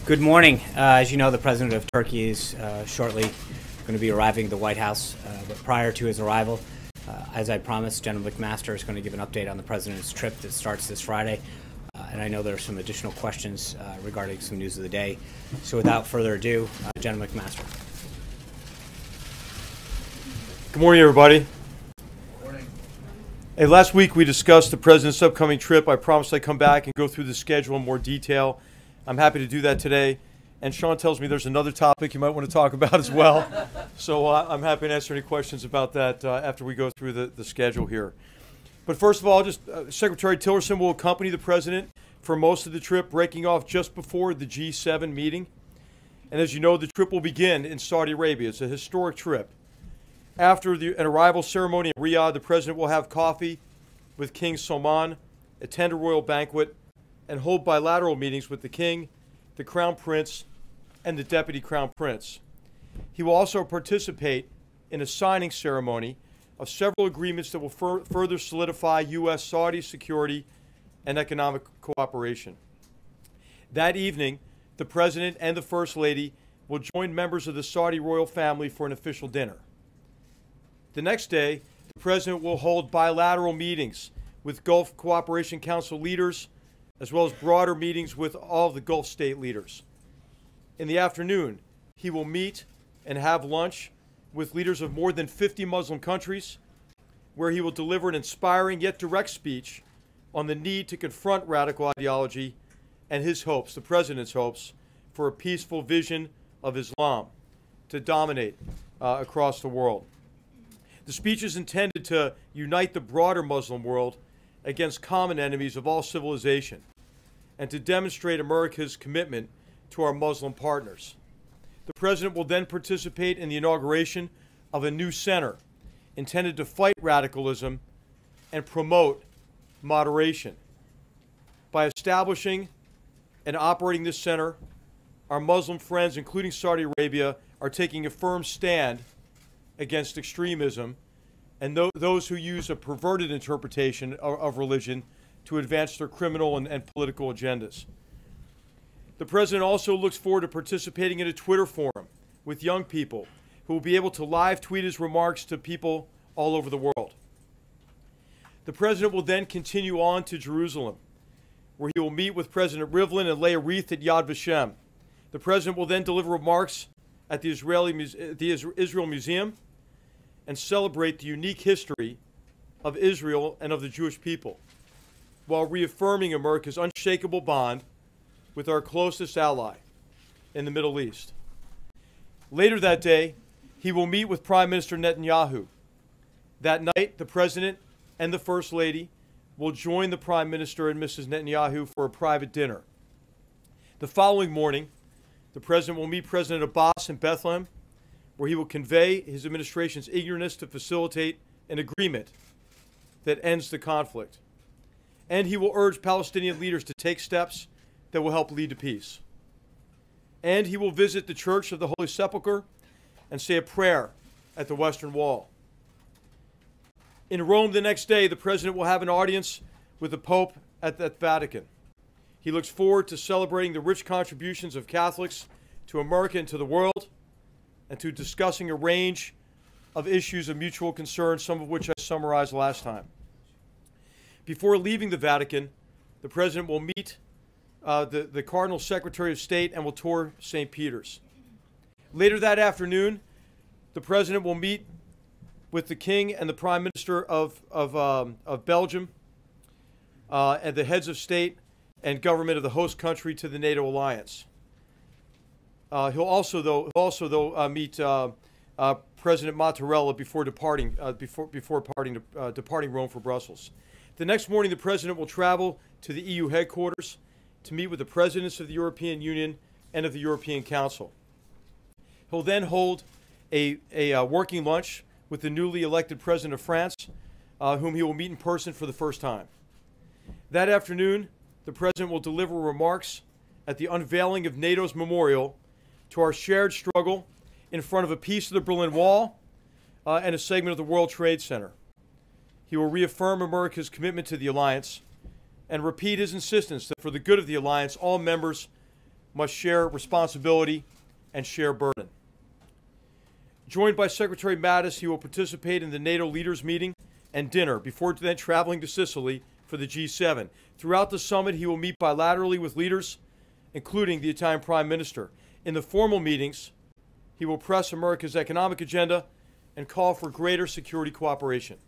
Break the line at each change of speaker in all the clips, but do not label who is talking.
Good morning. As you know, the President of Turkey is shortly going to be arriving at the White House. But prior to his arrival, as I promised, General McMaster is going to give an update on the President's trip that starts this Friday. And I know there are some additional questions regarding some news of the day. So without further ado, General McMaster.
Good morning, everybody.
Good morning.
Hey, last week we discussed the President's upcoming trip. I promised I'd come back and go through the schedule in more detail. I'm happy to do that today. And Sean tells me there's another topic you might want to talk about as well. So I'm happy to answer any questions about that after we go through the schedule here. But first of all, Secretary Tillerson will accompany the President for most of the trip, breaking off just before the G7 meeting. And as you know, the trip will begin in Saudi Arabia. It's a historic trip. After an arrival ceremony in Riyadh, the President will have coffee with King Salman, attend a royal banquet, and hold bilateral meetings with the King, the Crown Prince, and the Deputy Crown Prince. He will also participate in a signing ceremony of several agreements that will further solidify U.S.-Saudi security and economic cooperation. That evening, the President and the First Lady will join members of the Saudi royal family for an official dinner. The next day, the President will hold bilateral meetings with Gulf Cooperation Council leaders, as well as broader meetings with all of the Gulf state leaders. In the afternoon, he will meet and have lunch with leaders of more than 50 Muslim countries, where he will deliver an inspiring yet direct speech on the need to confront radical ideology and his hopes, the President's hopes, for a peaceful vision of Islam to dominate across the world. The speech is intended to unite the broader Muslim world against common enemies of all civilization and to demonstrate America's commitment to our Muslim partners. The President will then participate in the inauguration of a new center intended to fight radicalism and promote moderation. By establishing and operating this center, our Muslim friends, including Saudi Arabia, are taking a firm stand against extremism and those who use a perverted interpretation of religion to advance their criminal and political agendas. The President also looks forward to participating in a Twitter forum with young people who will be able to live tweet his remarks to people all over the world. The President will then continue on to Jerusalem, where he will meet with President Rivlin and lay a wreath at Yad Vashem. The President will then deliver remarks at the Israel Museum and celebrate the unique history of Israel and of the Jewish people, while reaffirming America's unshakable bond with our closest ally in the Middle East. Later that day, he will meet with Prime Minister Netanyahu. That night, the President and the First Lady will join the Prime Minister and Mrs. Netanyahu for a private dinner. The following morning, the President will meet President Abbas in Bethlehem, where he will convey his administration's eagerness to facilitate an agreement that ends the conflict. And he will urge Palestinian leaders to take steps that will help lead to peace. And he will visit the Church of the Holy Sepulchre and say a prayer at the Western Wall. In Rome the next day, the President will have an audience with the Pope at the Vatican. He looks forward to celebrating the rich contributions of Catholics to America and to the world, and to discussing a range of issues of mutual concern, some of which I summarized last time. Before leaving the Vatican, the President will meet the Cardinal Secretary of State and will tour St. Peter's. Later that afternoon, the President will meet with the King and the Prime Minister of Belgium and the heads of state and government of the host country to the NATO alliance. He'll also meet President Mattarella before departing Rome for Brussels. The next morning, the President will travel to the EU headquarters to meet with the presidents of the European Union and of the European Council. He'll then hold a working lunch with the newly elected President of France, whom he will meet in person for the first time. That afternoon, the President will deliver remarks at the unveiling of NATO's memorial to our shared struggle in front of a piece of the Berlin Wall and a segment of the World Trade Center. He will reaffirm America's commitment to the alliance and repeat his insistence that for the good of the alliance, all members must share responsibility and share burden. Joined by Secretary Mattis, he will participate in the NATO leaders meeting and dinner before then traveling to Sicily for the G7. Throughout the summit, he will meet bilaterally with leaders, including the Italian Prime Minister. In the formal meetings, he will press America's economic agenda and call for greater security cooperation.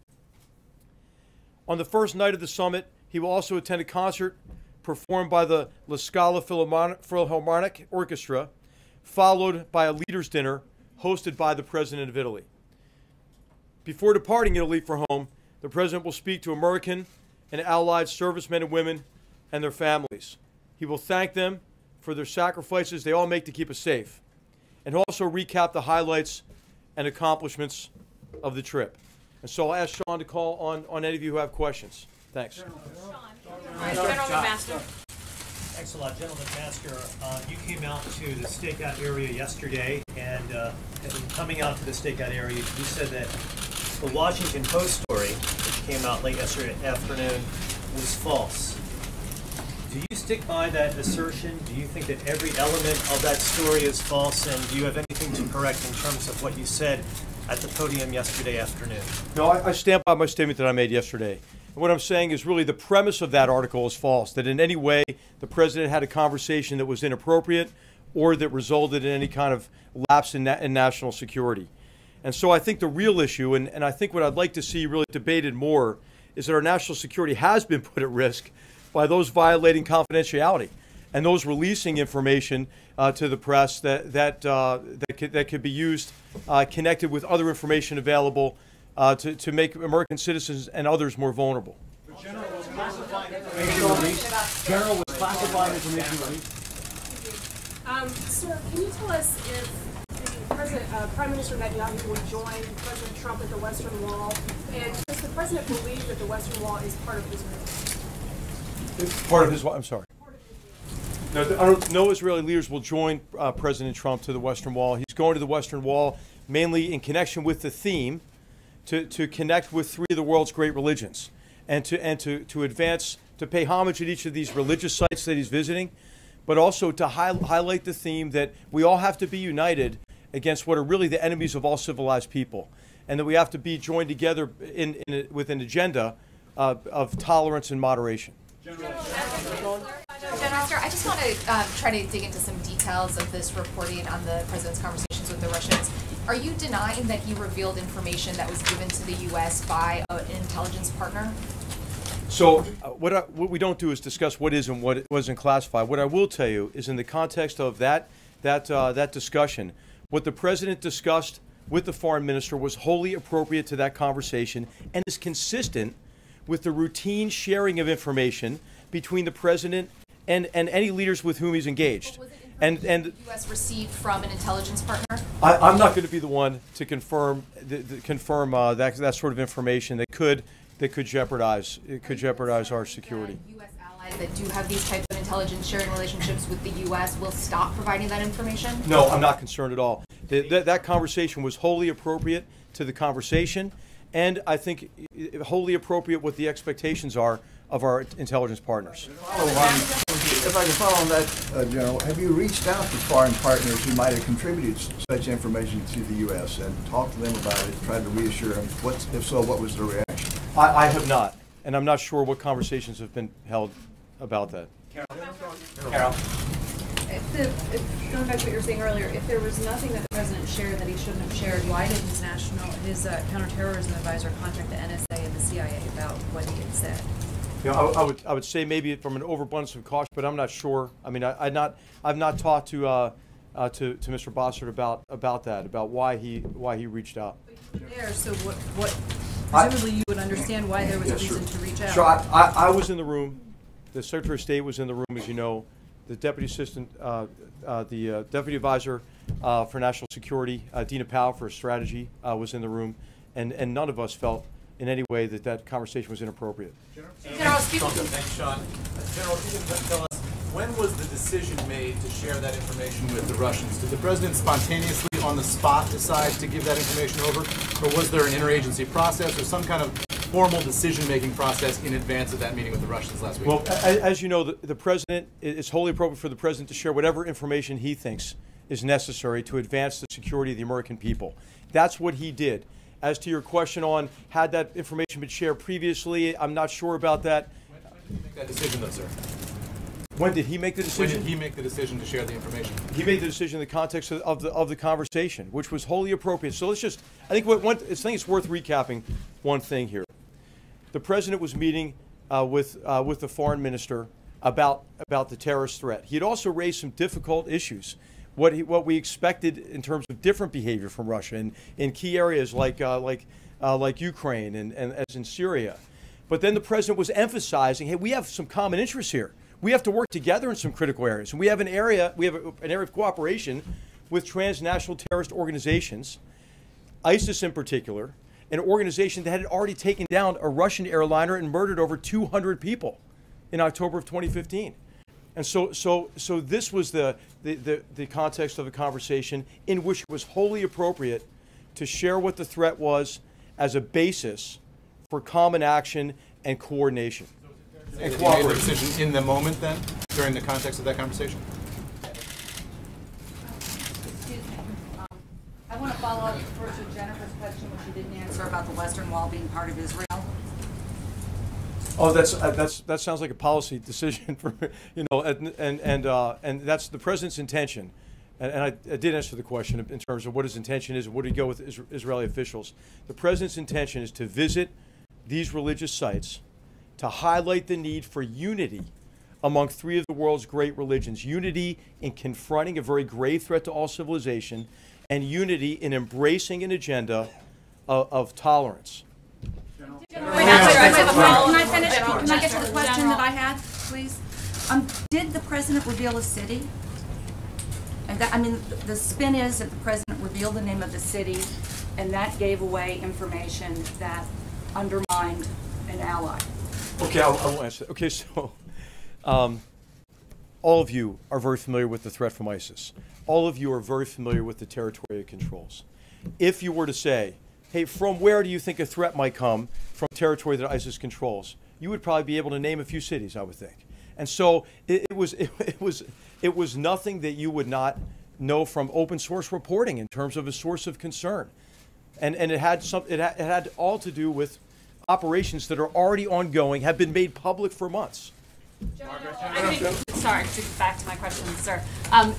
On the first night of the summit, he will also attend a concert performed by the La Scala Philharmonic Orchestra, followed by a leaders' dinner hosted by the President of Italy. Before departing Italy for home, the President will speak to American and Allied servicemen and women and their families. He will thank them for their sacrifices they all make to keep us safe, and also recap the highlights and accomplishments of the trip. And so I'll ask Sean to call on any of you who have questions. Thanks.
General McMaster. Thanks a lot, General McMaster. You came out to the stakeout area yesterday, and coming out to the stakeout area, you said that the Washington Post story, which came out late yesterday afternoon, was false. Do you stick by that assertion? Do you think that every element of that story is false? And do you have anything to correct in terms of what you said at the podium yesterday afternoon?
No, I stand by my statement that I made yesterday. And what I'm saying is really the premise of that article is false, that in any way the President had a conversation that was inappropriate or that resulted in any kind of lapse in national security. And so I think the real issue, and I think what I'd like to see really debated more, is that our national security has been put at risk by those violating confidentiality and those releasing information to the press that could be used connected with other information available to make American citizens and others more vulnerable.
General, was classified information released? General, was classified information released?
Sir, can you tell us if Prime Minister Netanyahu would join President Trump at the Western Wall? And does the President believe that the Western Wall is part of Israel?
It's part of his, I'm sorry. No Israeli leaders will join President Trump to the Western Wall. He's going to the Western Wall mainly in connection with the theme to connect with three of the world's great religions and to advance, to pay homage at each of these religious sites that he's visiting, but also to highlight the theme that we all have to be united against what are really the enemies of all civilized people, and that we have to be joined together with an agenda of tolerance and moderation.
General, I just want to try to dig into some details of this reporting on the President's conversations with the Russians. Are you denying that he revealed information that was given to the U.S. by an intelligence partner?
So what we don't do is discuss what is and what wasn't classified. What I will tell you is in the context of that discussion, what the President discussed with the Foreign Minister was wholly appropriate to that conversation and is consistent with the routine sharing of information between the President and any leaders with whom he's engaged.
Was it information the U.S. received from an intelligence partner?
I'm not going to be the one to confirm that sort of information that could jeopardize our security.
U.S. allies that do have these types of intelligence sharing relationships with the U.S. will stop providing that information?
No, I'm not concerned at all. That conversation was wholly appropriate to the conversation, and I think wholly appropriate what the expectations are of our intelligence partners.
If I can follow on that, General, have you reached out to foreign partners who might have contributed such information to the U.S. and talked to them about it, tried to reassure them? If so, what was the reaction?
I have not, and I'm not sure what conversations have been held about that.
Carol. Going back to what you were saying earlier, if there was nothing that the President shared that he shouldn't have shared, why did his counterterrorism advisor contact the NSA and the CIA about what he had said?
You know, I would say maybe from an overabundance of caution, but I'm not sure. I mean, I've not talked to Mr. Bossert about that, about why he reached out.
There, so what presumably you would understand why there was a reason to reach out.
Sure, I was in the room. The Secretary of State was in the room, as you know. The Deputy Assistant, the Deputy Advisor for National Security, Dina Powell for Strategy, was in the room, and none of us felt in any way that conversation was inappropriate.
General,
Thanks, Sean. General, if you can tell us, when was the decision made to share that information with the Russians? Did the President spontaneously on the spot decide to give that information over, or was there an interagency process or some kind of formal decision-making process in advance of that meeting with the Russians last week?
Well, as you know, the president, it's wholly appropriate for the president to share whatever information he thinks is necessary to advance the security of the American people. That's what he did. As to your question on had that information been shared previously, I'm not sure about that.
When did he make that decision, though, sir?
When did he make the decision?
When did he make the decision to share the information?
He made the decision in the context of the conversation, which was wholly appropriate. So let's just, I think it's worth recapping one thing here. The president was meeting with the foreign minister about the terrorist threat. He had also raised some difficult issues. What we expected in terms of different behavior from Russia in key areas like Ukraine and as in Syria. But then the president was emphasizing, hey, we have some common interests here. We have to work together in some critical areas. And we have an area of cooperation with transnational terrorist organizations, ISIS in particular, an organization that had already taken down a Russian airliner and murdered over 200 people in October of 2015. And so this was the context of the conversation in which it was wholly appropriate to share what the threat was as a basis for common action and coordination.
And you made the decision in the moment then, during the context of that conversation?
Excuse me. I want to follow up first with Jennifer's question, which you didn't answer about the Western Wall being part of Israel.
Oh, that sounds like a policy decision for and that's the president's intention. And I did answer the question in terms of what his intention is and where to go with Israeli officials. The president's intention is to visit these religious sites to highlight the need for unity among three of the world's great religions. Unity in confronting a very grave threat to all civilization, and unity in embracing an agenda of tolerance.
Can I finish? Can I get to the question that I had, please? Did the president reveal a city? And the spin is that the president revealed the name of the city, and that gave away information that undermined an ally.
Okay, I will answer that. Okay, so all of you are very familiar with the threat from ISIS. All of you are very familiar with the territorial controls. If you were to say, hey, from where do you think a threat might come from territory that ISIS controls? You would probably be able to name a few cities, I would think. And so it was nothing that you would not know from open source reporting in terms of a source of concern. And it had all to do with operations that are already ongoing, have been made public for months.
Sorry, to get back to my question, sir.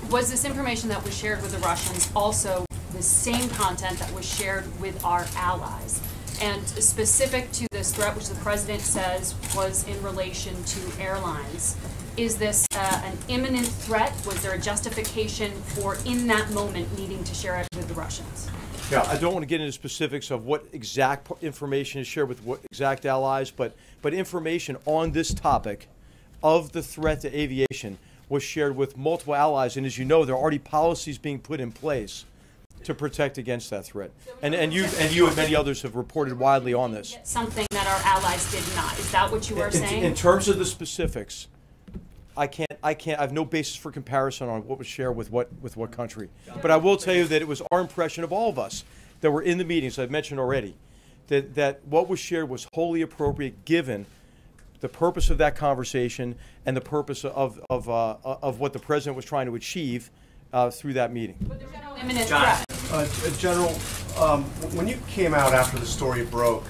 Was this information that was shared with the Russians also the same content that was shared with our allies? And specific to this threat, which the president says was in relation to airlines, is this an imminent threat? Was there a justification for, in that moment, needing to share it with the Russians?
Yeah, I don't want to get into specifics of what exact information is shared with what exact allies, but information on this topic of the threat to aviation was shared with multiple allies. And as you know, there are already policies being put in place to protect against that threat. And you and many others have reported widely on this.
Something that our allies did not. Is that what you are saying?
In terms of the specifics, I have no basis for comparison on what was shared with what country. But I will tell you that it was our impression of all of us that were in the meetings, I've mentioned already, that what was shared was wholly appropriate given the purpose of that conversation and the purpose of what the president was trying to achieve through that meeting.
But there's no imminent threat.
General, when you came out after the story broke,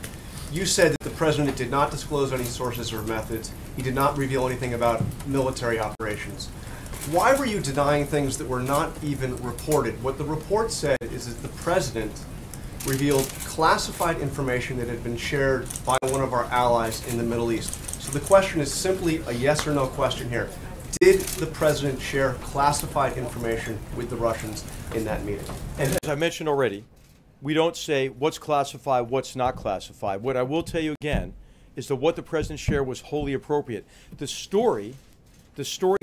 you said that the president did not disclose any sources or methods. He did not reveal anything about military operations. Why were you denying things that were not even reported? What the report said is that the president revealed classified information that had been shared by one of our allies in the Middle East. So the question is simply a yes or no question here. Did the president share classified information with the Russians in that meeting?
And as I mentioned already, we don't say what's classified, what's not classified. What I will tell you again is that what the president shared was wholly appropriate. The story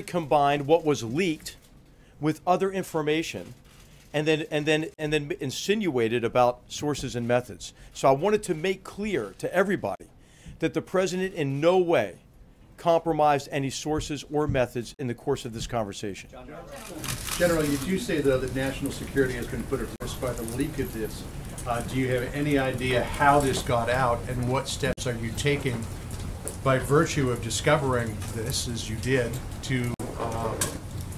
combined what was leaked with other information and then insinuated about sources and methods. So I wanted to make clear to everybody that the president in no way compromised any sources or methods in the course of this conversation.
General, you do say, though, that national security has been put at risk by the leak of this. Do you have any idea how this got out, and what steps are you taking by virtue of discovering this, as you did, to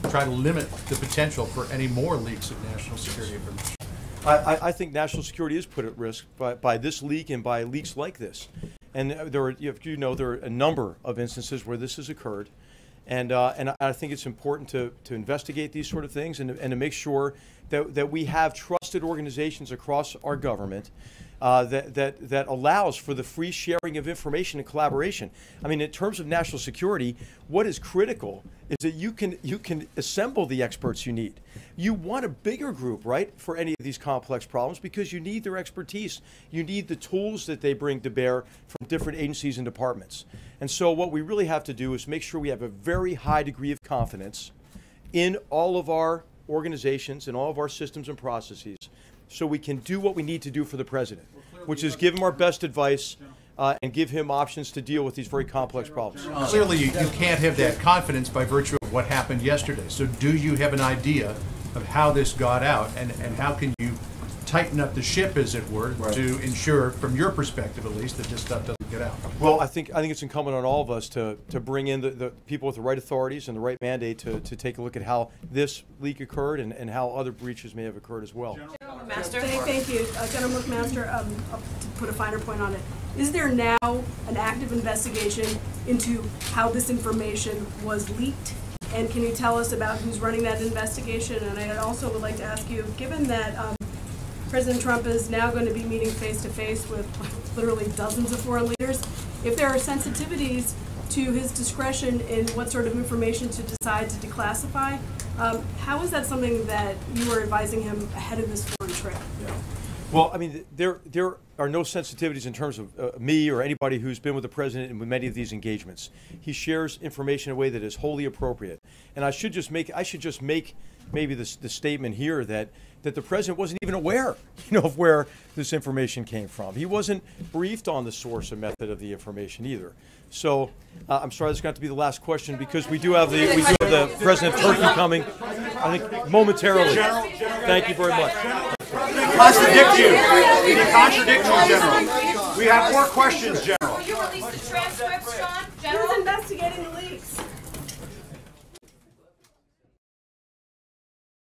try to limit the potential for any more leaks of national security information?
I think national security is put at risk by this leak and by leaks like this. And there are a number of instances where this has occurred. And I think it's important to investigate these sort of things and to make sure that we have trusted organizations across our government that allows for the free sharing of information and collaboration. I mean, in terms of national security, what is critical is that you can assemble the experts you need. You want a bigger group, right, for any of these complex problems, because you need their expertise. You need the tools that they bring to bear from different agencies and departments. And so what we really have to do is make sure we have a very high degree of confidence in all of our organizations and all of our systems and processes, so we can do what we need to do for the president, which is give him our best advice and give him options to deal with these very complex problems.
Clearly, you can't have that confidence by virtue of what happened yesterday. So do you have an idea of how this got out, and how can you tighten up the ship, as it were, to ensure, from your perspective at least, that this stuff doesn't get out?
Well, I think it's incumbent on all of us to bring in the people with the right authorities and the right mandate to take a look at how this leak occurred and how other breaches may have occurred as well.
McMaster. Thank you. General McMaster, to put a finer point on it, is there now an active investigation into how this information was leaked? And can you tell us about who's running that investigation? And I also would like to ask you, given that President Trump is now going to be meeting face-to-face with literally dozens of foreign leaders, if there are sensitivities to his discretion in what sort of information to decide to declassify, how is that something that you are advising him ahead of this foreign trip?
Yeah. Well, I mean, there are no sensitivities in terms of me or anybody who's been with the president in many of these engagements. He shares information in a way that is wholly appropriate. And I should just make maybe the statement here that the president wasn't even aware, of where this information came from. He wasn't briefed on the source and method of the information either. So I'm sorry, this is going to be the last question, because we do have the president of Turkey coming, I think, momentarily. Thank you very much.
Contradict you. He contradicts you, General. We have more questions, General.
Will you release the transcripts, Sean? General? Who's investigating the leaks?